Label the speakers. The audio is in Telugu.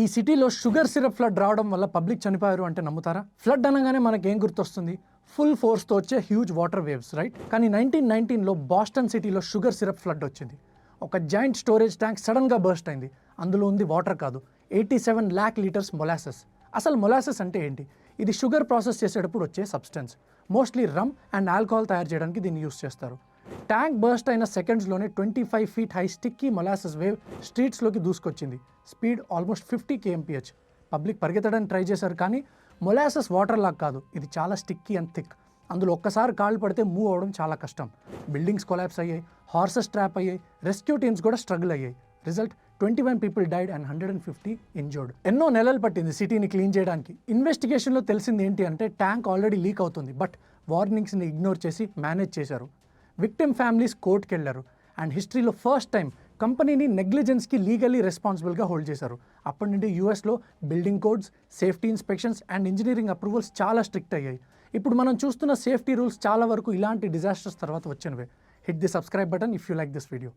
Speaker 1: ఈ సిటీలో షుగర్ సిరప్ ఫ్లడ్ రావడం వల్ల పబ్లిక్ చనిపోయారు అంటే నమ్ముతారా? ఫ్లడ్ అనగానే మనకేం గుర్తొస్తుంది? ఫుల్ ఫోర్స్తో వచ్చే హ్యూజ్ వాటర్ వేవ్స్, రైట్? కానీ 1919లో బాస్టన్ సిటీలో షుగర్ సిరప్ ఫ్లడ్ వచ్చింది. ఒక జాయింట్ స్టోరేజ్ ట్యాంక్ సడన్గా బర్స్ట్ అయింది. అందులో ఉంది వాటర్ కాదు, 87 lakh లీటర్స్ మొలాసెస్. అసలు మొలాసెస్ అంటే ఏంటి? ఇది షుగర్ ప్రాసెస్ చేసేటప్పుడు వచ్చే substance. Mostly rum and alcohol తయారు చేయడానికి దీన్ని యూస్ చేస్తారు. ట్యాంక్ బర్స్ట్ అయిన సెకండ్స్లోనే 25 feet high sticky molasses wave స్ట్రీట్స్లోకి దూసుకొచ్చింది. Speed almost 50 kmph. పబ్లిక్ పరిగెత్తడానికి ట్రై చేశారు, కానీ మొలాసెస్ వాటర్ లాగా కాదు, ఇది చాలా స్టిక్కీ అండ్ థిక్. అందులో ఒక్కసారి కాళ్ళు పడితే మూవ్ అవ్వడం చాలా కష్టం. బిల్డింగ్స్ కొలాప్స్ అయ్యాయి, హార్సెస్ ట్రాప్ అయ్యాయి, రెస్క్యూ టీమ్స్ కూడా స్ట్రగుల్ అయ్యాయి. Result 21 people died and 150 injured. ఎన్నో నెలలు పట్టింది సిటీని క్లీన్ చేయడానికి. ఇన్వెస్టిగేషన్లో తెలిసింది ఏంటి అంటే ట్యాంక్ ఆల్రెడీ లీక్ అవుతుంది, బట్ వార్నింగ్స్ని ఇగ్నోర్ చేసి మేనేజ్ చేశారు. విక్టిమ్ ఫ్యామిలీస్ కోర్టుకి వెళ్ళారు అండ్ హిస్టరీలో ఫస్ట్ టైం కంపెనీని నెగ్లిజెన్స్కి లీగల్లీ రెస్పాన్సిబుల్గా హోల్డ్ చేశారు. అప్పటి నుండి యూఎస్లో building codes, safety inspections and engineering approvals చాలా స్ట్రిక్ట్ అయ్యాయి. ఇప్పుడు మనం చూస్తున్న సేఫ్టీ రూల్స్ చాలా వరకు ఇలాంటి డిజాస్టర్స్ తర్వాత వచ్చినవే. Hit the subscribe button if you like this video.